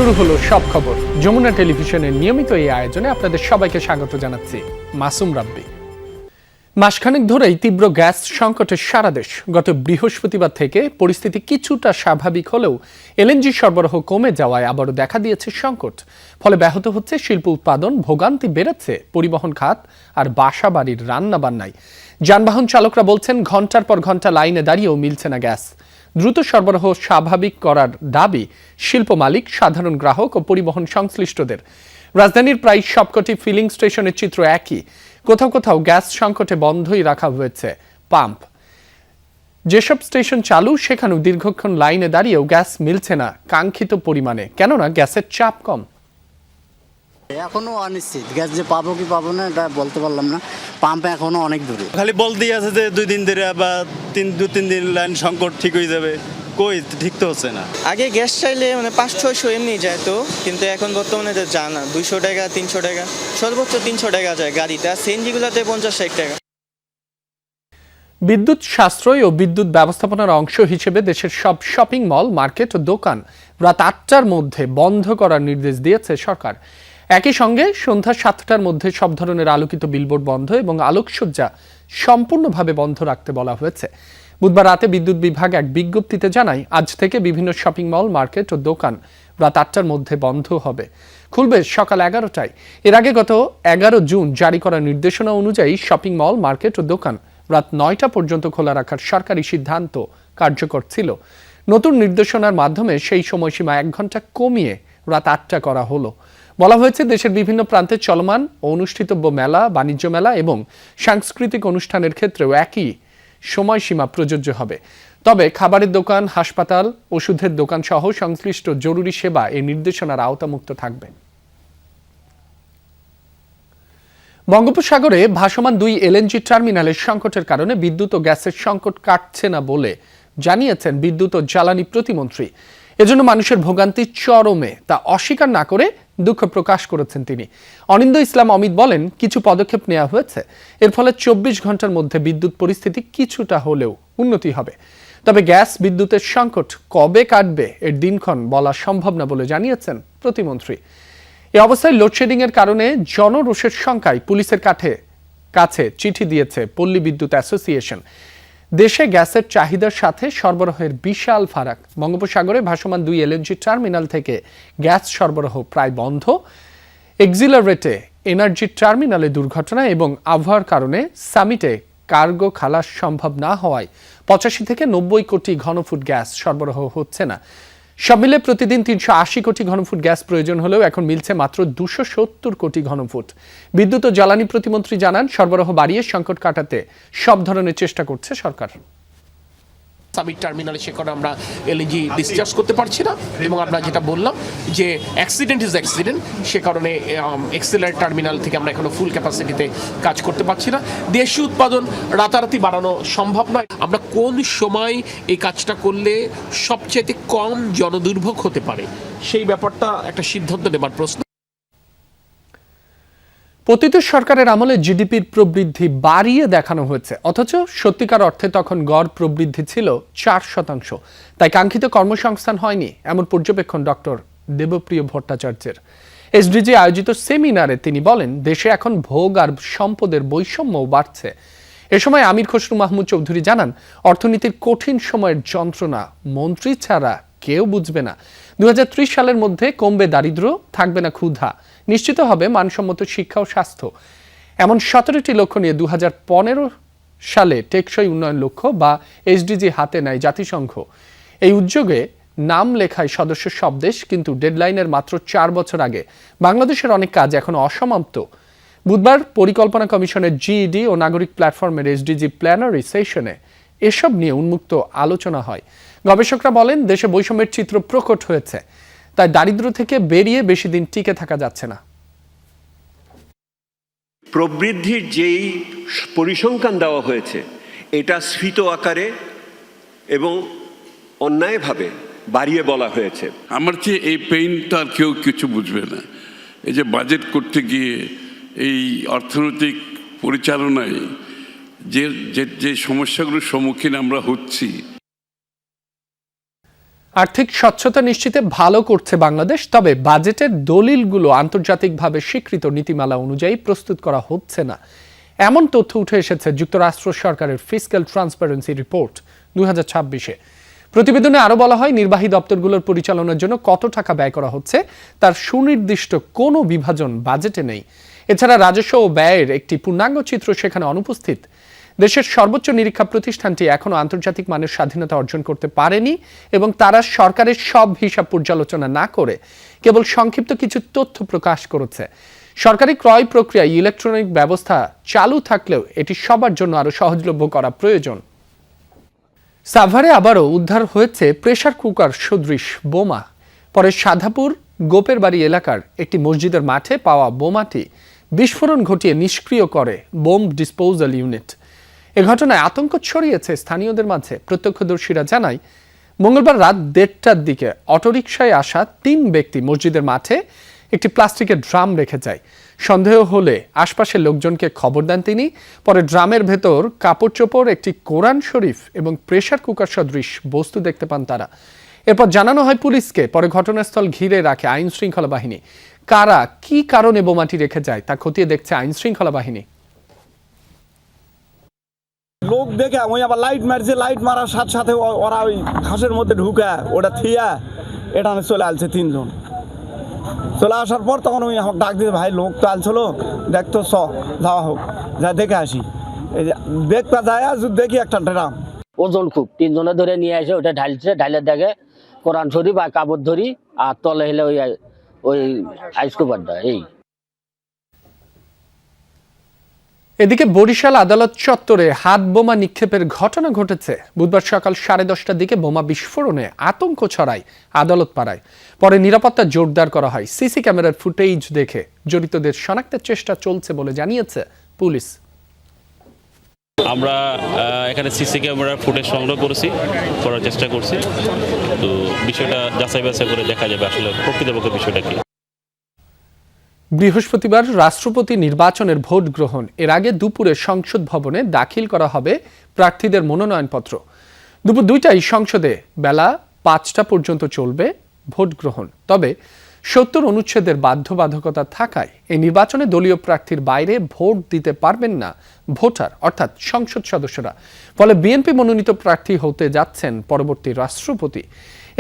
শুরু হলো সব খবর। যমুনা টেলিভিশনের নিয়মিত এই আয়োজনে আপনাদের সবাইকে স্বাগত জানাচ্ছি। মাসুম রাব্বি। মাসখানেক ধরেই তীব্র গ্যাস সংকটের সারা দেশ। গত বৃহস্পতিবার থেকে পরিস্থিতি কিছুটা স্বাভাবিক হলেও এলএনজি সরবরাহ কমে যাওয়ায় আবারও দেখা দিয়েছে সংকট। ফলে ব্যাহত হচ্ছে শিল্প উৎপাদন, ভোগান্তি বেড়েছে পরিবহন খাত আর বাসা বাড়ির রান্নাবান্নায়। যানবাহন চালকরা বলছেন ঘন্টার পর ঘন্টা লাইনে দাঁড়িয়েও মিলছে না গ্যাস। দ্রুত সরবরাহ স্বাভাবিক করার দাবি শিল্প মালিক, সাধারণ গ্রাহক ও পরিবহন সংশ্লিষ্টদের। রাজধানীর প্রায় সবকটি ফিলিং স্টেশনের চিত্র একই। কোথাও কোথাও গ্যাস সংকটে বন্ধই রাখা হয়েছে পাম্প। যেসব স্টেশন চালু সেখানেও দীর্ঘক্ষণ লাইনে দাঁড়িয়েও গ্যাস মিলছে না কাঙ্ক্ষিত পরিমাণে, কেননা গ্যাসের চাপ কম। এখনো অনিশ্চিত, গ্যাস যে পাবো কি পাবো না এটা বলতে পারলাম না। পাম্প এখনো অনেক দূরে, খালি বলতেই আছে যে 2 দিন ধরে বা 2-3 দিন লাইন সংকট ঠিক হয়ে যাবে। কই, ঠিক তো হচ্ছে না। আগে গ্যাস চাইলে 500-600 এমনি যায় তো, কিন্তু এখন বর্তমানে যা না, 200 টাকা 300 টাকা, সর্বোচ্চ 300 টাকা যায় গাড়িটা। সিএনজিগুলোতে 50-60 টাকা। বিদ্যুৎ সাশ্রয় ও বিদ্যুৎ ব্যবস্থাপনার অংশ হিসেবে দেশের সব শপিং মল, মার্কেট ও দোকান রাত 8টার মধ্যে বন্ধ করার নির্দেশ দিয়েছে সরকার। একই সঙ্গে সন্ধ্যা 7টার মধ্যে সব ধরনের আলোকিত বিলবোর্ড বন্ধ এবং আলোকসজ্জা সম্পূর্ণভাবে বন্ধ রাখতে বলা হয়েছে। বুধবার রাতে বিদ্যুৎ বিভাগ এক বিজ্ঞপ্তিতে জানায়, আজ থেকে বিভিন্ন শপিং মল, মার্কেট ও দোকান রাত 8টার মধ্যে বন্ধ হবে, খুলবে সকাল 11টায়। এর আগে গত 11 জুন জারি করা নির্দেশনা অনুযায়ী শপিং মল, মার্কেট ও দোকান রাত 9টা পর্যন্ত খোলা রাখার সরকারি সিদ্ধান্ত কার্যকর ছিল। নতুন নির্দেশনার মাধ্যমে সেই সময়সীমা 1 ঘন্টা কমিয়ে রাত 8টা করা হলো। বলা হয়েছে, দেশের বিভিন্ন প্রান্তে চলমান ও অনুষ্ঠিতব্য মেলা, বাণিজ্য মেলা এবং সাংস্কৃতিক অনুষ্ঠানের ক্ষেত্রেও একই সময়সীমা প্রযোজ্য হবে। তবে খাবারের দোকান, হাসপাতাল, ওষুধের দোকান সহ সংশ্লিষ্ট জরুরি সেবা এই নির্দেশনার আওতামুক্ত থাকবে। বঙ্গোপসাগরে ভাসমান 2 এলএনজি টার্মিনালের সংকটের কারণে বিদ্যুৎ ও গ্যাসের সংকট কাটছে না বলে জানিয়েছেন বিদ্যুৎ ও জ্বালানি প্রতিমন্ত্রী। এজন্য মানুষের ভোগান্তি চরমে, তা অস্বীকার না করে দুঃখ প্রকাশ করেছেন তিনি। অনিন্দ ইসলাম অমিত বলেন, কিছু পদক্ষেপ নেওয়া হয়েছে, এর ফলে 24 ঘন্টার মধ্যে বিদ্যুৎ পরিস্থিতি কিছুটা হলেও উন্নতি হবে। তবে গ্যাস বিদ্যুতের সংকট কবে কাটবে এর দিনক্ষণ বলা সম্ভব না বলে জানিয়েছেন প্রতিমন্ত্রী। এ অবস্থায় লোডশেডিং এর কারণে জনরোষের সংখ্যায় পুলিশের কাছে চিঠি দিয়েছে পল্লী বিদ্যুৎ অ্যাসোসিয়েশন। দেশে গ্যাসের চাহিদার সাথে সরবরাহের বিশাল ফারাক। বঙ্গোপসাগরে ভাসমান 2 এলএনজি টার্মিনাল থেকে গ্যাস সরবরাহ প্রায় বন্ধ। এক্সিলারেটে এনার্জি টার্মিনালে দুর্ঘটনা এবং আবহাওয়ার কারণে সামিটে কার্গো খালাস সম্ভব না হওয়ায় 85 থেকে 90 কোটি ঘনফুট গ্যাস সরবরাহ হচ্ছে না। সব মিলে প্রতিদিন 380 কোটি ঘনফুট গ্যাস প্রয়োজন হলেও এখন মিলছে মাত্র 270 কোটি ঘনফুট। বিদ্যুৎ ও জ্বালানি প্রতিমন্ত্রী জানান, সরবরাহ বাড়িয়ে সংকট কাটাতে সব ধরনের চেষ্টা করছে সরকার। সামিট টার্মিনালে সে কারণে আমরা এলএনজি ডিসচার্জ করতে পারছি না, এবং আমরা যেটা বললাম যে অ্যাক্সিডেন্ট ইজ অ্যাক্সিডেন্ট, সে কারণে এক্সিলারেট টার্মিনাল থেকে আমরা এখনো ফুল ক্যাপাসিটিতে কাজ করতে পারছি না। দেশি উৎপাদন রাতারাতি বাড়ানো সম্ভব নয়। আমরা কোন সময় এই কাজটা করলে সবচেয়ে কম জনদুর্ভোগ হতে পারে সেই ব্যাপারটা একটা সিদ্ধান্ত নেবার প্রশ্ন। পতিত সরকারের আমলে জিডিপির প্রবৃদ্ধি বাড়িয়ে দেখানো হয়েছে, অথচ সত্যিকার অর্থে তখন গড় প্রবৃদ্ধি ছিল 4%। তাই কাঙ্ক্ষিত কর্মসংস্থান হয়নি, এমন পর্যবেক্ষণ ডক্টর দেবপ্রিয় ভট্টাচার্যের। এসডিজি আয়োজিত সেমিনারে তিনি বলেন, দেশে এখন ভোগ আর সম্পদের বৈষম্যও বাড়ছে। এ সময় আমির খসরু মাহমুদ চৌধুরী জানান, অর্থনীতির কঠিন সময়ের যন্ত্রণা মন্ত্রী ছাড়া কেউ বুঝবে না। 2030 সালের মধ্যে কমবে দারিদ্র্য, থাকবে না ক্ষুধা, নিশ্চিত হবে মানসম্মত শিক্ষা ও স্বাস্থ্য। এমন 17টি লক্ষ্য নিয়ে 2015 সালে টেকসই উন্নয়ন লক্ষ্য বা এসডিজি হাতে নেয় জাতিসংঘ। এই উদ্যোগে নাম লেখায় সদস্য সব দেশ, কিন্তু ডেডলাইনের মাত্র 4 বছর আগে বাংলাদেশের অনেক কাজ এখনো অসমাপ্ত। বুধবার পরিকল্পনা কমিশনের জিইডি ও নাগরিক প্ল্যাটফর্মের এসডিজি প্ল্যানারি সেশনে এসব নিয়ে উন্মুক্ত আলোচনা হয়। গবেষকরা বলেন, দেশে বৈষম্যের চিত্র প্রকট হয়েছে, তাই দারিদ্র্য থেকে বেরিয়ে বেশি দিন টিকে থাকা যাচ্ছে না। প্রবৃদ্ধির যেই পরিসংখ্যান দেওয়া হয়েছে, এটা স্ফীত আকারে এবং অন্যায়ভাবে বাড়িয়ে বলা হয়েছে। আমার চেয়ে এই পেইনটা আর কেউ কিছু বুঝবে না। এই যে বাজেট করতে গিয়ে এই অর্থনৈতিক পরিচালনায় যে সমস্যাগুলোর সম্মুখীন আমরা হচ্ছি। আর্থিক স্বচ্ছতা নিশ্চিতে ভালো করছে বাংলাদেশ, তবে বাজেটের দলিলগুলো আন্তর্জাতিকভাবে স্বীকৃত নীতিমালা অনুযায়ী প্রস্তুত করা হচ্ছে না, এমন তথ্য উঠে এসেছে যুক্তরাষ্ট্র সরকারের ফিসক্যাল ট্রান্সপারেন্সি রিপোর্ট 2026-এ। প্রতিবেদনে আরও বলা হয়, নির্বাহী দপ্তরগুলোর পরিচালনার জন্য কত টাকা ব্যয় করা হচ্ছে তার সুনির্দিষ্ট কোনো বিভাজন বাজেটে নেই। এছাড়া রাজস্ব ও ব্যয়ের একটি পূর্ণাঙ্গ চিত্র সেখানে অনুপস্থিত। দেশের সর্বোচ্চ নিরীক্ষা প্রতিষ্ঠানটি এখনো আন্তর্জাতিক মানের স্বাধীনতা অর্জন করতে পারেনি এবং তারা সরকারের সব হিসাব পর্যালোচনা না করে কেবল সংক্ষিপ্ত কিছু তথ্য প্রকাশ করেছে। সরকারি ক্রয় প্রক্রিয়ায় ইলেকট্রনিক ব্যবস্থা চালু থাকলেও এটি সবার জন্য আরও সহজলভ্য করা প্রয়োজন। সাভারে আবারও উদ্ধার হয়েছে প্রেসার কুকার সদৃশ বোমা। পরে সাধাপুর গোপের বাড়ি এলাকার একটি মসজিদের মাঠে পাওয়া বোমাটি বিস্ফোরণ ঘটিয়ে নিষ্ক্রিয় করে বোম ডিসপোজাল ইউনিট। এ ঘটনায় আতঙ্ক ছড়িয়েছে স্থানীয়দের মাঝে। প্রত্যক্ষদর্শীরা জানায়, মঙ্গলবার রাত 1:30টার দিকে অটোরিকশায় আসা 3 ব্যক্তি মসজিদের মাঠে একটি প্লাস্টিকের ড্রাম রেখে যায়। সন্দেহ হলে আশপাশের লোকজনকে খবর দেন তিনি। পরে ড্রামের ভেতর কাপড় চোপড়, একটি কোরআন শরীফ এবং প্রেসার কুকার সদৃশ বস্তু দেখতে পান তারা। এরপর জানানো হয় পুলিশকে। পরে ঘটনাস্থল ঘিরে রাখে আইন শৃঙ্খলা বাহিনী। কারা কি কারণে বোমাটি রেখে যায় তা খতিয়ে দেখছে আইন শৃঙ্খলা বাহিনী। লোক দেখে ওই আবার লাইট মারছে, লাইট মারার সাথে সাথে ওরা ওই ঘাসের মধ্যে ঢুকা ওটা থিয়া এটা চলে আসছে 3 জন। চলে আসার পর তখন ওই আমাকে ডাক দিতে, ভাই লোক তো আলছিল, দেখতো যাওয়া হোক, যা দেখে আসি। এই যে দেখতে যায় দেখি একটা ড্রাম ওজন খুব, 3 জনে ধরে নিয়ে আসে, ওটা ঢালছে, ঢালে দেখে কোরআন শরীফ আর কাপড় ধরি আর তলে হলে ওই আইস কুপারটা। এই এদিকে বরিশাল আদালত চত্বরে হাত বোমা নিক্ষেপের ঘটনা ঘটেছে। বুধবার সকাল 10:30টার দিকে বোমা বিস্ফোরণে আতঙ্ক ছড়ায় আদালত পাড়ায়। পরে নিরাপত্তা জোরদার করা হয়। সিসি ক্যামেরার ফুটেজ দেখে জড়িতদের শনাক্তের চেষ্টা চলছে বলে জানিয়েছে পুলিশ। আমরা এখানে সিসি ক্যামেরার ফুটেজ সংগ্রহ করার চেষ্টা করছি। তো বিষয়টা যাচাই বাছাই করে দেখা যাবে আসলে প্রকৃতপক্ষে বিষয়টা কি। বৃহস্পতিবার রাষ্ট্রপতি নির্বাচনের ভোট গ্রহণ। এর আগে দুপুরে সংসদ ভবনে দাখিল করা হবে প্রার্থীদের মনোনয়নপত্র। দুপুর 2টায় সংসদে বেলা 5টা পর্যন্ত চলবে ভোট গ্রহণ। তবে 70 অনুচ্ছেদের বাধ্যবাধকতা থাকায় এই নির্বাচনে দলীয় প্রার্থীর বাইরে ভোট দিতে পারবেন না ভোটার, অর্থাৎ সংসদ সদস্যরা। ফলে বিএনপি মনোনীত প্রার্থী হতে যাচ্ছেন পরবর্তী রাষ্ট্রপতি।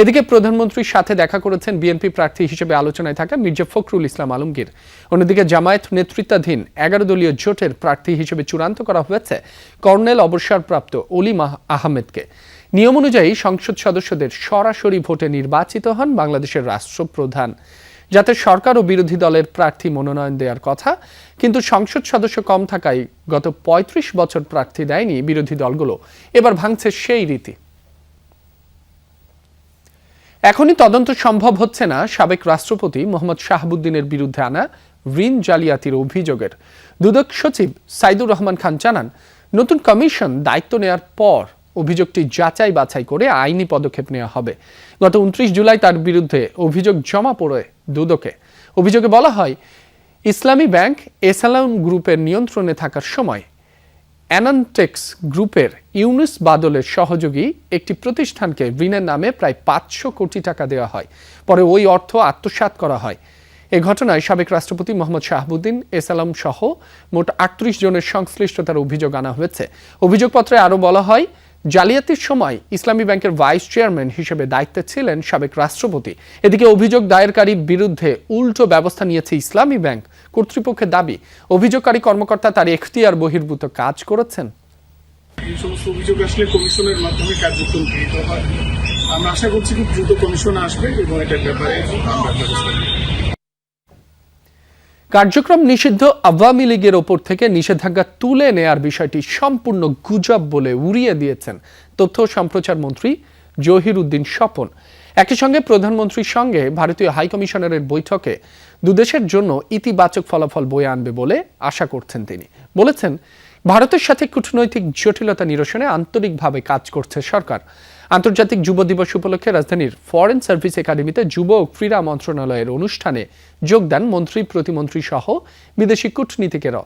এদিকে প্রধানমন্ত্রীর সাথে দেখা করেছেন বিএনপি প্রার্থী হিসেবে আলোচনায় থাকা মির্জা ফখরুল ইসলাম আলমগীর। অন্যদিকে জামায়াত নেতৃত্বাধীন 11 দলীয় জোটের প্রার্থী হিসেবে চূড়ান্ত করা হয়েছে কর্নেল অবসরপ্রাপ্ত অলি আহমেদকে। নিয়ম অনুযায়ী সংসদ সদস্যদের সরাসরি ভোটে নির্বাচিত হন বাংলাদেশের রাষ্ট্রপ্রধান। যাতে সরকার ও বিরোধী দলের প্রার্থী মনোনয়ন দেওয়ার কথা, কিন্তু সংসদ সদস্য কম থাকায় গত 35 বছর প্রার্থী দেয়নি বিরোধী দলগুলো। এবার ভাঙছে সেই রীতি। এখনই তদন্ত সম্ভব হচ্ছে না সাবেক রাষ্ট্রপতি মোহাম্মদ শাহাবুদ্দিনের বিরুদ্ধে আনা ঋণ জালিয়াতির অভিযোগের। দুদক সচিব সাইদুর রহমান খান জানান, নতুন কমিশন দায়িত্ব নেয়ার পর অভিযোগটি যাচাই বাছাই করে আইনি পদক্ষেপ নেওয়া হবে। গত 29 জুলাই তার বিরুদ্ধে অভিযোগ জমা পড়ে দুদকে। অভিযোগে বলা হয়, ইসলামী ব্যাংক এসালাম গ্রুপের নিয়ন্ত্রণে থাকার সময় অ্যানান্টেক্স গ্রুপের ইউনুস বাদলের সহযোগী একটি প্রতিষ্ঠানকে ঋণের নামে প্রায় 500 কোটি টাকা দেওয়া হয়। পরে ওই অর্থ আত্মসাৎ করা হয়। এ ঘটনায় সাবেক রাষ্ট্রপতি মোহাম্মদ শাহাবুদ্দিন, এসালাম সহ মোট 38 জনের সংশ্লিষ্টতার অভিযোগ আনা হয়েছে। অভিযোগপত্রে আরও বলা হয়, জালিয়াতির সময় ইসলামী ব্যাংকের ভাইস চেয়ারম্যান হিসেবে দায়িত্বে ছিলেন সাবেক রাষ্ট্রপতি। এদিকে অভিযোগ দায়েরকারীর বিরুদ্ধে উল্টো ব্যবস্থা নিয়েছে ইসলামী ব্যাংক কর্তৃপক্ষের দাবি, অভিযোগকারী কর্মকর্তা তার এখতিয়ার বহির্ভূত কাজ করেছেন। এই সমস্ত অভিযোগ আসলে কমিশনের মাধ্যমে কার্যক্রম গৃহীত হয়। আমরা আশা করছি খুব দ্রুত কমিশন আসবে এবং এটার ব্যাপারে আমরা ব্যবস্থা নেব। কার্যক্রম নিষিদ্ধ আওয়ামী লীগের ওপর থেকে নিষেধাজ্ঞা তুলে নেয়ার বিষয়টি সম্পূর্ণ গুজব বলে উড়িয়ে দিয়েছেন তথ্য ও সম্প্রচার মন্ত্রী জহির উদ্দিন স্বপন। একই সঙ্গে প্রধানমন্ত্রীর সঙ্গে ভারতীয় হাইকমিশনারের বৈঠকে দুদেশের জন্য ইতিবাচক ফলাফল বয়ে আনবে বলে আশা করছেন তিনি। বলেছেন, ভারতের সাথে কূটনৈতিক জটিলতা নিরসনে আন্তরিকভাবে কাজ করছে সরকার। আন্তর্জাতিক যুব দিবস উপলক্ষে রাজধানীর ফরেন সার্ভিস একাডেমিতে যুব ও ক্রীড়া মন্ত্রণালয়ের অনুষ্ঠানে যোগ দেন মন্ত্রী, প্রতিমন্ত্রী সহ বিদেশি কূটনীতিকেরা।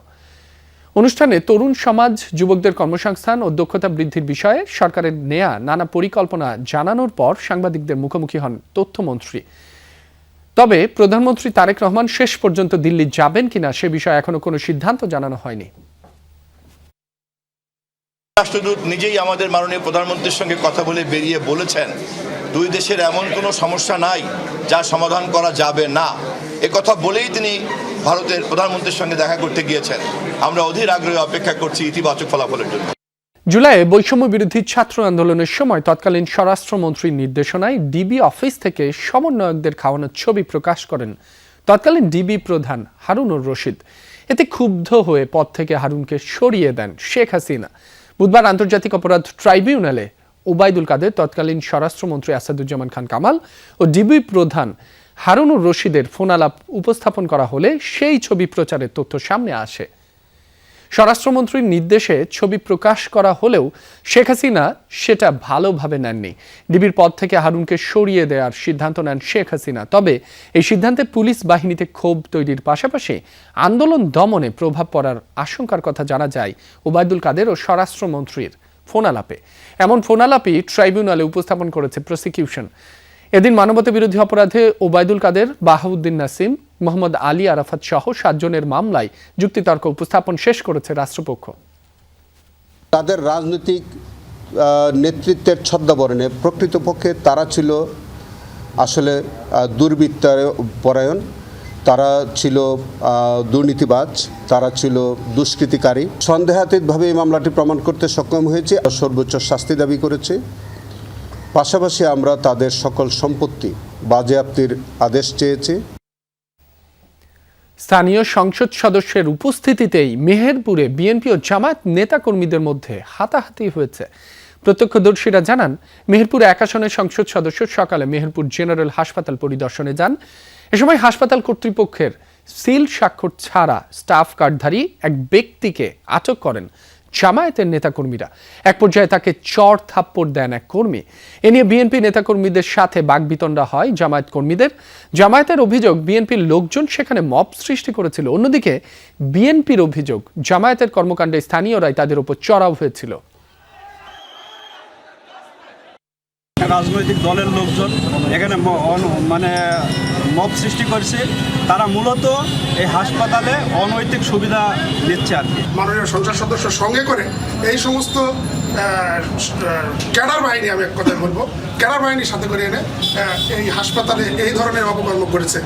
অনুষ্ঠানে তরুণ সমাজ, যুবকদের কর্মসংস্থান ও দক্ষতা বৃদ্ধির বিষয়ে সরকারের নেয়া নানা পরিকল্পনা জানানোর পর সাংবাদিকদের মুখোমুখি হন তথ্যমন্ত্রী। তবে প্রধানমন্ত্রী তারেক রহমান শেষ পর্যন্ত দিল্লি যাবেন কিনা সে বিষয়ে এখনো কোনো সিদ্ধান্ত জানানো হয়নি। রাষ্ট্রদূত নিজেই আমাদের মাননীয় প্রধানমন্ত্রীর সঙ্গে কথা বলে বেরিয়ে বলেছেন, দুই দেশের এমন কোনো সমস্যা নাই যা সমাধান করা যাবে না। কথা বলেই তিনি ভারতের প্রধানমন্ত্রীর সঙ্গে দেখা করতে গিয়েছেন। আমরা অধীর আগ্রহে অপেক্ষা করছি ইতিবাচক ফলাফলের জন্য। জুলাইয়ে বৈষম্য বিরোধী ছাত্র আন্দোলনের সময় তৎকালীন স্বরাষ্ট্রমন্ত্রীর নির্দেশনায় ডিবি অফিস থেকে সমন্বয়কদের খাওয়ানোর ছবি প্রকাশ করেন তৎকালীন ডিবি প্রধান হারুনুর রশিদ। এতে ক্ষুব্ধ হয়ে পদ থেকে হারুনকে সরিয়ে দেন শেখ হাসিনা। বুধবার আন্তর্জাতিক অপরাধ ট্রাইব্যুনালে ওবায়দুল কাদের, তৎকালীন স্বরাষ্ট্রমন্ত্রী আসাদুজ্জামান খান কামাল ও ডিবি প্রধান হারুনুর রশিদের ফোনালাপ উপস্থাপন করা হলে সেই ছবি প্রচারের তথ্য সামনে আসে। স্বরাষ্ট্রমন্ত্রীর নির্দেশে ছবি প্রকাশ করা হলেও শেখ হাসিনা সেটা ভালোভাবে নেননি। ডিবির পদ থেকে হারুনকে সরিয়ে দেওয়ার সিদ্ধান্ত নেন শেখ হাসিনা। তবে এই সিদ্ধান্তে পুলিশ বাহিনীতে ক্ষোভ তৈরির পাশাপাশি আন্দোলন দমনে প্রভাব পড়ার আশঙ্কার কথা জানা যায় ওবায়দুল কাদের ও স্বরাষ্ট্রমন্ত্রীর ফোনালাপে। এমন ফোনালাপই ট্রাইব্যুনালে উপস্থাপন করেছে প্রসিকিউশন। এদিন মানবতা বিরোধী অপরাধে ওবায়দুল কাদের, বাহাউদ্দিন নাসিম, মোহাম্মদ আলী আরাফাত সহ 7 জনের মামলায় যুক্তিতর্ক উপস্থাপন শেষ করেছে রাষ্ট্রপক্ষ। তাদের রাজনৈতিক নেতৃত্বের ছদ্মবরণে প্রকৃতপক্ষে তারা ছিল আসলে দুর্বৃত্তপরায়ণ, তারা ছিল দুর্নীতিবাজ, তারা ছিল দুষ্কৃতিকারী। সন্দেহাতীতভাবে এই মামলাটি প্রমাণ করতে সক্ষম হয়েছে, সর্বোচ্চ শাস্তি দাবি করেছে। পাশাপাশি আমরা তাদের সকল সম্পত্তি বাজেয়াপ্তির আদেশ চেয়েছি। স্থানীয় সংসদ সদস্যের উপস্থিতিতেই মেহেরপুরে বিএনপি ও জামায়াত নেতাকর্মীদের মধ্যে হাতাহাতি হয়েছে। প্রত্যক্ষদর্শীরা জানান, মেহেরপুর 1 আসনের সংসদ সদস্য সকালে মেহেরপুর জেনারেল হাসপাতাল পরিদর্শনে যান। এ সময় হাসপাতাল কর্তৃপক্ষের সিল স্বাক্ষর ছাড়া স্টাফ কার্ডধারী এক ব্যক্তিকে আটক করেন জামায়াতের নেতাকর্মীরা। এক পর্যায়ে তাকে চড় থাপ্পড় দেন এক কর্মী। এ নিয়ে বিএনপি নেতাকর্মীদের সাথে বাকবিতণ্ডা হয় জামায়াত কর্মীদের। জামায়াতের অভিযোগ, বিএনপির লোকজন সেখানে মব সৃষ্টি করেছিল। অন্যদিকে বিএনপির অভিযোগ, জামায়াতের কর্মকাণ্ডে স্থানীয়রাই তাদের উপর চড়াও হয়েছিল। রাজনৈতিক দলের লোকজন এখানে মানে মব সৃষ্টি করছে, তারা মূলত এই হাসপাতালে অনৈতিক সুবিধা নিচ্ছে আর কি। মাননীয় সংসদ সদস্য সঙ্গে করে এই সমস্ত ক্যাডার বাহিনী, আমি এক কথায় বলবো, ক্যাডার বাহিনীর সাথে করে এনে এই হাসপাতালে এই ধরনের অপকর্ম করেছে।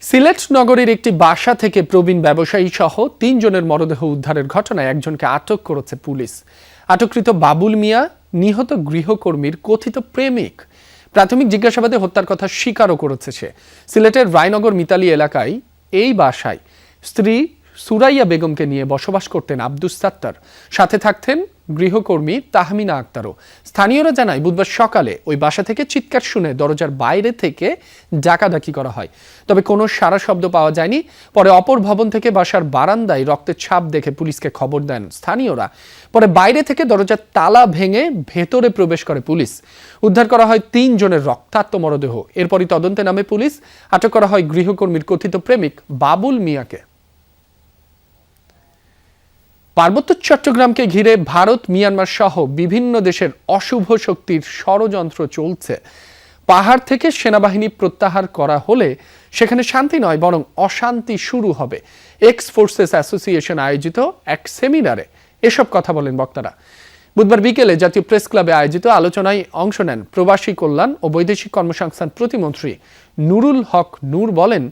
সিলেট নগরীর একটি বাসা থেকে প্রবীণ ব্যবসায়ী সহ 3 জনের মরদেহ উদ্ধারের ঘটনায় একজনকে আটক করেছে পুলিশ। আটককৃত বাবুল মিয়া নিহত গৃহকর্মীর কথিত প্রেমিক। প্রাথমিক জিজ্ঞাসাবাদে হত্যার কথা স্বীকারও করেছে সে। সিলেটের রায়নগর মিতালি এলাকায় এই বাসায় স্ত্রী সুরাইয়া বেগমকে নিয়ে বসবাস করতেন আব্দুস সাত্তার, সাথে থাকতেন গৃহকর্মী তাহমিনা আক্তারও। স্থানীয়রা জানায়, বুধবার সকালে ওই বাসা থেকে চিৎকার শুনে দরজার বাইরে থেকে ডাকাডাকি করা হয়, তবে কোনো সাড়া শব্দ পাওয়া যায়নি। পরে অপর ভবন থেকে বাসার বারান্দায় রক্তের ছাপ দেখে পুলিশকে খবর দেন স্থানীয়রা। পরে বাইরে থেকে দরজার তালা ভেঙে ভেতরে প্রবেশ করে পুলিশ। উদ্ধার করা হয় 3 জনের রক্তাক্ত মরদেহ। এরপরই তদন্তে নামে পুলিশ। আটক করা হয় গৃহকর্মীর কথিত প্রেমিক বাবুল মিয়াকে। পার্বত্য চট্টগ্রামকে ঘিরে ভারত, মিয়ানমার সহ বিভিন্ন দেশের অশুভ শক্তির ষড়যন্ত্র চলছে। পাহাড় থেকে সেনাবাহিনী প্রত্যাহার করা হলে সেখানে শান্তি নয়, বরং অশান্তি শুরু হবে। এক্স ফোর্সেস অ্যাসোসিয়েশন আয়োজিত এক সেমিনারে এসব কথা বলেন বক্তারা। বুধবার বিকেলে জাতীয় প্রেস ক্লাবে আয়োজিত আলোচনায় অংশ নেন প্রবাসী কল্যাণ ও বৈদেশিক কর্মসংস্থান প্রতিমন্ত্রী নুরুল হক নূর। বলেন,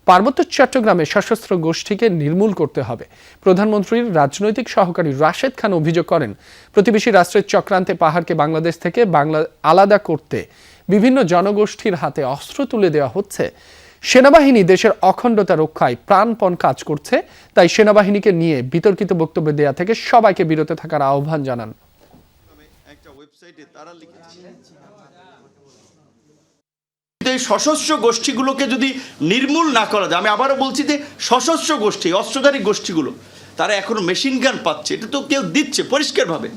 পার্বত্য চট্টগ্রামে সশস্ত্র গোষ্ঠীকে নির্মূল করতে হবে। প্রধানমন্ত্রীর রাজনৈতিক সহকারী রাশেদ খান অভিযোগ করেন, প্রতিবেশী রাষ্ট্রের চক্রান্তে পাহাড়কে বাংলাদেশ থেকে আলাদা করতে বিভিন্ন জনগোষ্ঠীর হাতে অস্ত্র তুলে দেওয়া হচ্ছে। সেনাবাহিনী দেশের অখণ্ডতা রক্ষায় প্রাণপণ কাজ করছে, তাই সেনাবাহিনীকে নিয়ে বিতর্কিত বক্তব্য দেয়া থেকে সবাইকে বিরত থাকার আহ্বান জানান। এই সশস্ত্র গোষ্ঠীগুলোকে যদি নির্মূল না করা যায়, আমি আবারও বলছি যে সশস্ত্র গোষ্ঠী, অস্ত্রধারী গোষ্ঠীগুলো তারা এখনো মেশিন গান পাচ্ছে, এটা তো কেউ দিচ্ছে পরিষ্কারভাবে।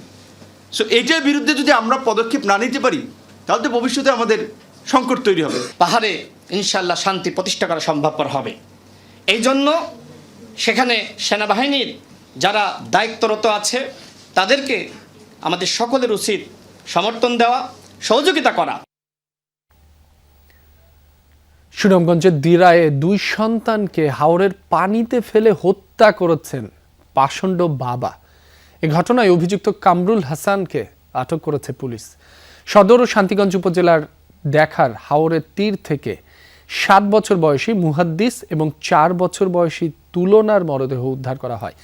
সো এটার বিরুদ্ধে যদি আমরা পদক্ষেপ না নিতে পারি, তাহলে তো ভবিষ্যতে আমাদের সংকট তৈরি হবে। পাহাড়ে ইনশাল্লাহ শান্তি প্রতিষ্ঠা করা সম্ভবপর হবে। এই জন্য সেখানে সেনাবাহিনীর যারা দায়িত্বরত আছে তাদেরকে আমাদের সকলের উচিত সমর্থন দেওয়া, সহযোগিতা করা। সুনামগঞ্জের দিরায়ে 2 সন্তানকে হাওরের পানিতে ফেলে হত্যা করেছেন পাষণ্ড বাবা। এ ঘটনায় অভিযুক্ত কামরুল হাসানকে আটক করেছে পুলিশ। সদর ও শান্তিগঞ্জ উপজেলার দেখার হাওরের তীর থেকে 7 বছর বয়সী মুহাদ্দিস এবং 4 বছর বয়সী তুলনার মরদেহ উদ্ধার করা হয়।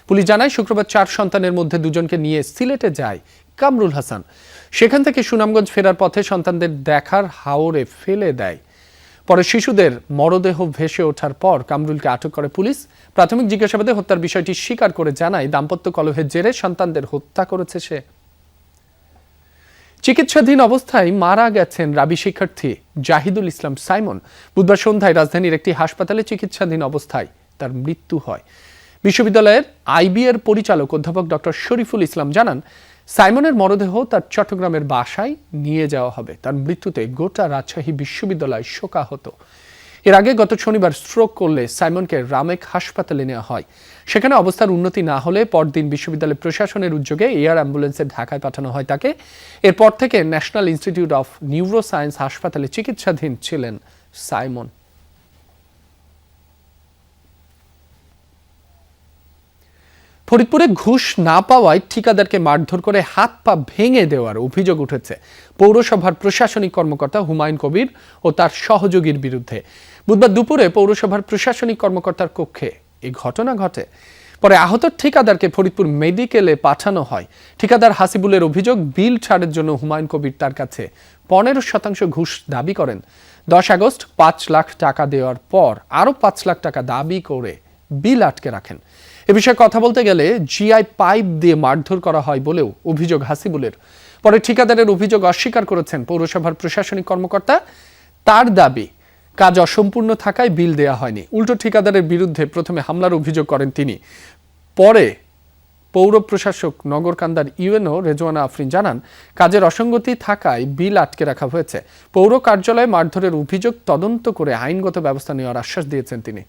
পুলিশ জানায় শুক্রবার 4 সন্তানের মধ্যে 2জনকে নিয়ে সিলেটে যায় কামরুল হাসান। সেখান থেকে সুনামগঞ্জ ফেরার পথে সন্তানদের দেখার হাওরে ফেলে দেয়। পরে শিশুদের মরদেহ ভেসে ওঠার পর কামরুলকে আটক করে পুলিশ। প্রাথমিক জিজ্ঞাসাবাদে হত্যার বিষয়টি স্বীকার করে জানায় দাম্পত্য কলহের জেরে সন্তানদের হত্যা করেছে সে। চিকিৎসাধীন অবস্থায় মারা গেছেন রাবি শিক্ষার্থী জাহিদুল ইসলাম সাইমন। বুধবার সন্ধ্যায় রাজধানীর একটি হাসপাতালে চিকিৎসাধীন অবস্থায় তার মৃত্যু হয়। বিশ্ববিদ্যালয়ের আইবি এর পরিচালক অধ্যাপক ডক্টর শরীফুল ইসলাম জানান, সাইমনের মরদেহ তার চট্টগ্রামের বাসায় নিয়ে যাওয়া হবে। তার মৃত্যুতে গোটা রাজশাহী বিশ্ববিদ্যালয় শোকাহত। এর আগে গত শনিবার স্ট্রোক করলে সাইমনকে রামেক হাসপাতালে নেওয়া হয়। সেখানে অবস্থার উন্নতি না হলে পরদিন বিশ্ববিদ্যালয় প্রশাসনের উদ্যোগে এয়ার অ্যাম্বুলেন্সে ঢাকায় পাঠানো হয় তাকে। এরপর থেকে ন্যাশনাল ইনস্টিটিউট অফ নিউরোসায়েন্স হাসপাতালে চিকিৎসাধীন ছিলেন সাইমন। ফরিদপুরে ঘুষ না পাওয়ায় ঠিকাদারকে মারধর করে হাত পা ভেঙে দেওয়ার অভিযোগ উঠেছে পৌরসভার প্রশাসনিক কর্মকর্তা হুমায়ুন কবির ও তার সহযোগীর বিরুদ্ধে। বুধবার দুপুরে পৌরসভার প্রশাসনিক কর্মকর্তার কক্ষে এই ঘটনা ঘটে। পরে আহত ঠিকাদারকে ফরিদপুর মেডিকেলে পাঠানো হয়। ঠিকাদার হাসিবুলের অভিযোগ, বিল ছাড়ের জন্য হুমায়ুন কবির তার কাছে 15% ঘুষ দাবি করেন। 10 আগস্ট 5 লাখ টাকা দেওয়ার পর আরও 5 লাখ টাকা দাবি করে বিল আটকে রাখেন। এ বিষয়ে কথা বলতে গেলে জিআই পাইপ দিয়ে মারধর করা হয় বলেও অভিযোগ হাসিবুলের। পরে ঠিকাদারের অভিযোগ অস্বীকার করেছেন পৌরসভার প্রশাসনিক কর্মকর্তা। তার দাবি, কাজ অসম্পূর্ণ থাকায় বিল দেয়া হয়নি। উল্টো ঠিকাদারের বিরুদ্ধে প্রথমে হামলার অভিযোগ করেন তিনি। পরে পৌর প্রশাসক নগরকান্দার ইউএনও রেজওয়ানা আফরিন জানান, কাজের অসঙ্গতি থাকায় বিল আটকে রাখা হয়েছে। পৌর কার্যালয়ে মারধরের অভিযোগ তদন্ত করে আইনগত ব্যবস্থা নেওয়ার আশ্বাস দিয়েছেন তিনি।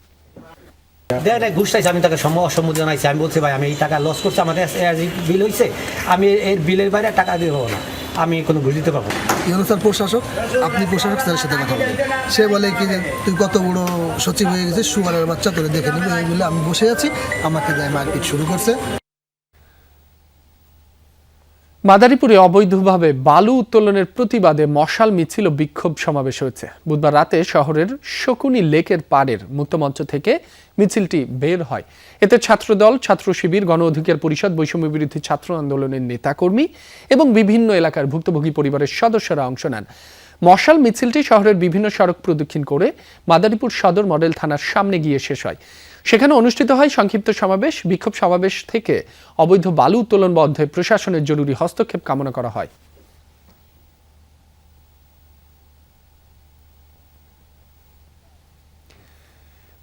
ঘুষ চাইছে, আমি তাকে অসম্মতি জানাইছি। আমি বলছি, ভাই আমি এই টাকা লস করছি, আমার বিল হয়েছে, আমি এর বিলের বাইরে টাকা দিয়ে হবো না, আমি কোনো ঘুষ দিতে পারবো। স্যার প্রশাসক, আপনি প্রশাসক স্যারের সাথে কথা বলেন। সে বলে কি যে তুই কত বড় সচিব হয়ে গেছিস, সুগারের বাচ্চা তোরে দেখে নিবি। এই বলে আমি বসে আছি, আমাকে দেয় মারপিট শুরু করছে। মাদারীপুরে অবৈধভাবে বালু উত্তোলনের প্রতিবাদে মশাল মিছিল ও বিক্ষোভ সমাবেশ হয়েছে। বুধবার রাতে শহরের শকুনি লেকের পাড়ের মুক্তমঞ্চ থেকে মিছিলটি বের হয়। এতে ছাত্রদল, ছাত্র শিবির, গণ অধিকার পরিষদ, বৈষম্য বিরোধী ছাত্র আন্দোলনের নেতাকর্মী এবং বিভিন্ন এলাকার ভুক্তভোগী পরিবারের সদস্যরা অংশ নেন। মশাল মিছিলটি শহরের বিভিন্ন সড়ক প্রদক্ষিণ করে মাদারীপুর সদর মডেল থানার সামনে গিয়ে শেষ হয়। সেখানে অনুষ্ঠিত হয় সংক্ষিপ্ত সমাবেশ। বিক্ষোভ সমাবেশ থেকে অবৈধ বালু উত্তোলন বন্ধে প্রশাসনের জরুরি হস্তক্ষেপ কামনা করা হয়।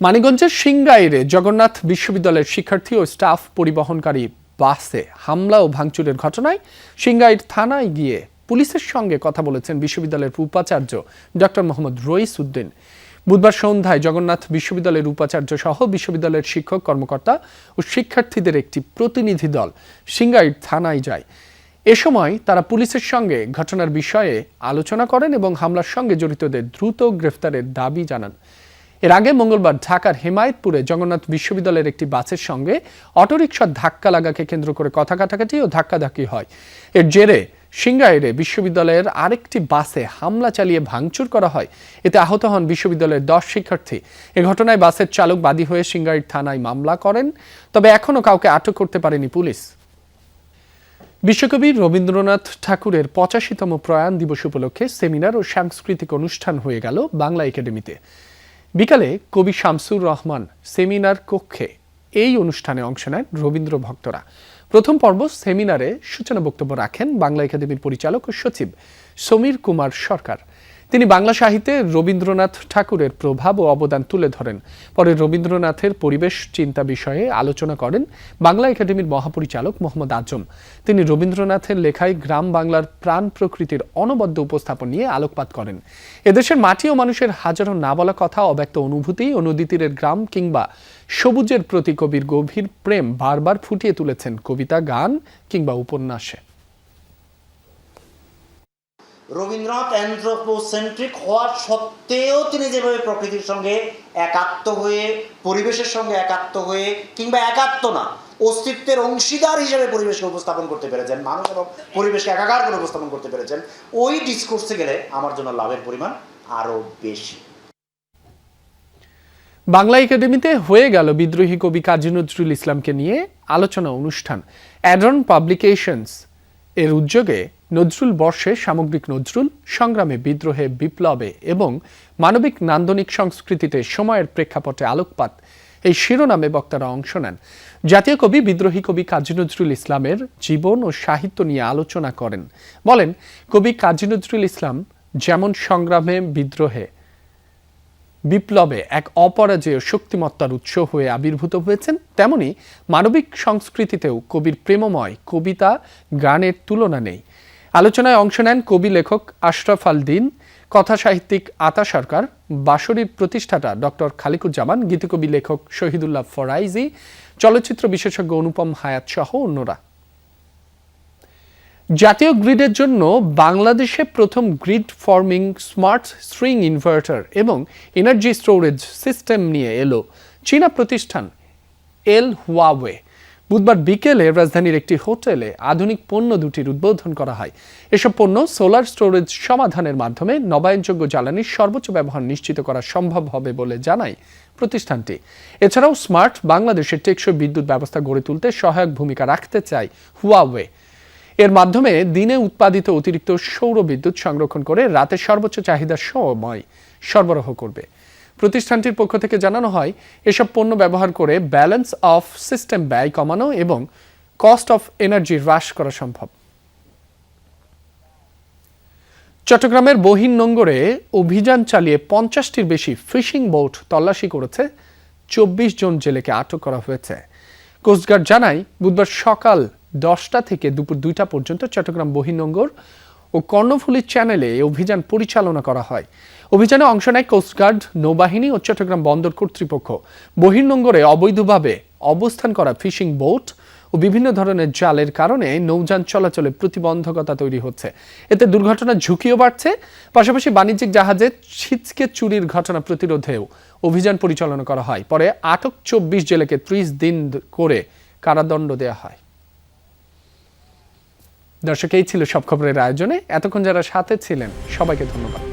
মানিকগঞ্জের সিংগাইরে জগন্নাথ বিশ্ববিদ্যালয়ের শিক্ষার্থী ও স্টাফ পরিবহনকারী বাসে হামলা ও ভাঙচুরের ঘটনায় সিংগাইর থানায় গিয়ে পুলিশের সঙ্গে কথা বলেছেন বিশ্ববিদ্যালয়ের উপাচার্য ডক্টর মোহাম্মদ রইস উদ্দিন। বুধবার সন্ধ্যায় জগন্নাথ বিশ্ববিদ্যালয়ের উপাচার্য সহ বিশ্ববিদ্যালয়ের শিক্ষক, কর্মকর্তা ও শিক্ষার্থীদের একটি প্রতিনিধি দল সিংগাইর থানায় যায়। এ সময় তারা পুলিশের সঙ্গে ঘটনার বিষয়ে আলোচনা করেন এবং হামলার সঙ্গে জড়িতদের দ্রুত গ্রেফতারের দাবি জানান। এর আগে মঙ্গলবার ঢাকার হেমায়েতপুরে জগন্নাথ বিশ্ববিদ্যালয়ের একটি বাসের সঙ্গে অটোরিকশার ধাক্কা লাগাকে কেন্দ্র করে কথা কাটাকাটি ও ধাক্কাধাক্কি হয়। এর জেরে সিংগাইরে বিশ্ববিদ্যালয়ের আরেকটি বাসে হামলা চালিয়ে ভাঙচুর করা হয়। এতে আহত হন বিশ্ববিদ্যালয়ের 10 শিক্ষার্থী। এ ঘটনায় বাসের চালক বাদী হয়ে সিংগাইর থানায় মামলা করেন, তবে এখনও কাউকে আটক করতে পারেনি পুলিশ। বিশ্বকবি রবীন্দ্রনাথ ঠাকুরের 85তম প্রয়াণ দিবস উপলক্ষে সেমিনার ও সাংস্কৃতিক অনুষ্ঠান হয়ে গেল বাংলা একাডেমিতে। বিকালে কবি শামসুর রহমান সেমিনার কক্ষে এই অনুষ্ঠানে অংশ নেন রবীন্দ্র ভক্তরা। প্রথম পর্ব সেমিনারে সূচনা বক্তব্য রাখেন বাংলা একাডেমির পরিচালক ও সচিব সমীর কুমার সরকার। তিনি বাংলা সাহিত্যে রবীন্দ্রনাথ ঠাকুরের প্রভাব ও অবদান তুলে ধরেন। পরে রবীন্দ্রনাথের পরিবেশ চিন্তা বিষয়ে আলোচনা করেন বাংলা একাডেমির মহাপরিচালক মোহাম্মদ আজম। তিনি রবীন্দ্রনাথের লেখায় গ্রাম বাংলার প্রাণ প্রকৃতির অনবদ্য উপস্থাপন নিয়ে আলোকপাত করেন। এদেশের মাটি ও মানুষের হাজারো না বলা কথা, অব্যক্ত অনুভূতি ও নদী তীরের গ্রাম কিংবা সবুজের প্রতি কবির গভীর প্রেম বারবার ফুটিয়ে তুলেছেন কবিতা, গান কিংবা উপন্যাসে। রবীন্দ্রনাথ অ্যানথ্রোপোসেন্ট্রিক হওয়ার সত্ত্বেও তিনি যেভাবে প্রকৃতির সঙ্গে একাত্ম হয়ে, পরিবেশের সঙ্গে একাত্ম হয়ে, কিংবা একাত্ম না, অস্তিত্বের অংশীদার হিসেবে পরিবেশকে উপস্থাপন করতে পেরেছেন, মানুষ এবং পরিবেশকে একাকার করে উপস্থাপন করতে পেরেছেন, ওই ডিসকোর্সে গেলে আমার জন্য লাভের পরিমাণ আরও বেশি। বাংলা একাডেমিতে হয়ে গেল বিদ্রোহী কবি কাজী নজরুল ইসলামকে নিয়ে আলোচনা অনুষ্ঠান। অ্যাডন পাবলিকেশনস এর উদ্যোগে নজরুল বর্ষে সামগ্রিক নজরুল, সংগ্রামে, বিদ্রোহে, বিপ্লবে এবং মানবিক নান্দনিক সংস্কৃতিতে সময়ের প্রেক্ষাপটে আলোকপাত, এই শিরোনামে বক্তারা অংশ নেন। জাতীয় কবি বিদ্রোহী কবি কাজী নজরুল ইসলামের জীবন ও সাহিত্য নিয়ে আলোচনা করেন। বলেন, কবি কাজী নজরুল ইসলাম যেমন সংগ্রামে, বিদ্রোহে, বিপ্লবে এক অপরাজেয় শক্তিমত্তার উৎস হয়ে আবির্ভূত হয়েছেন, তেমনি মানবিক সংস্কৃতিতেও কবির প্রেমময় কবিতা, গানের তুলনা নেই। আলোচনায় অংশ নেন কবি লেখক আশরাফ আল দিন, কথা সাহিত্যিক আতা সরকার, বাঁশরীর প্রতিষ্ঠাতা ডক্টর খালিকুজ্জামান, গীতিকবি লেখক শহীদুল্লাহ ফরাইজি, চলচ্চিত্র বিশেষজ্ঞ অনুপম হায়াত সহ অন্যরা। জাতীয় গ্রিডের জন্য বাংলাদেশে প্রথম grid forming smart string inverter এবং এনার্জি স্টোরেজ সিস্টেম নিয়ে এলো চীনা প্রতিষ্ঠান এল হুয়াওয়ে। বুধবার বিকেলে রাজধানীর একটি হোটেলে আধুনিক পণ্য দুটির উদ্বোধন করা হয়। এসব পণ্য সোলার স্টোরেজ সমাধানের মাধ্যমে নবায়নযোগ্য জ্বালানির সর্বোচ্চ ব্যবহার নিশ্চিত করা সম্ভব হবে বলে জানায় প্রতিষ্ঠানটি। এছাড়াও স্মার্ট বাংলাদেশের টেকসই বিদ্যুৎ ব্যবস্থা গড়ে তুলতে সহায়ক ভূমিকা রাখতে চায় হুয়াওয়ে। এর মাধ্যমে দিনে উৎপাদিত অতিরিক্ত সৌর বিদ্যুৎ সংরক্ষণ করে রাতে সর্বোচ্চ চাহিদার সময় সরবরাহ করবে। প্রতিষ্ঠানটির পক্ষ থেকে জানানো হয়, এসব পণ্য ব্যবহার করে ব্যালেন্স অফ সিস্টেম ব্যয় কমানো এবং কস্ট অফ এনার্জি হ্রাস করা সম্ভব। চট্টগ্রামের বহির্নোঙরে অভিযান চালিয়ে 50টির বেশি ফিশিং বোট তল্লাশি করেছে। 24 জন জেলেকে আটক করা হয়েছে। কোস্টগার্ড জানায়, বুধবার সকাল 10টা থেকে দুপুর 2টা পর্যন্ত চট্টগ্রাম বহির্নোঙর ও কর্ণফুলী চ্যানেলে অভিযান পরিচালনা করা হয়। অভিযানে অংশ নেয় কোস্টগার্ড, নৌবাহিনী ও চট্টগ্রাম বন্দর কর্তৃপক্ষ। বহির্নোঙরে অবৈধভাবে অবস্থান করা ফিশিং বোট ও বিভিন্ন ধরনের জালের কারণে নৌযান চলাচলে প্রতিবন্ধকতা তৈরি হচ্ছে। এতে দুর্ঘটনার ঝুঁকিও বাড়ছে। পাশাপাশি বাণিজ্যিক জাহাজে ছিচকে চুরির ঘটনা প্রতিরোধেও অভিযান পরিচালনা করা হয়। পরে আটক 24 জেলেকে 30 দিন করে কারাদণ্ড দেওয়া হয়। দর্শক, এই ছিল সব খবরের আয়োজনে। এতক্ষণ যারা সাথে ছিলেন সবাইকে ধন্যবাদ।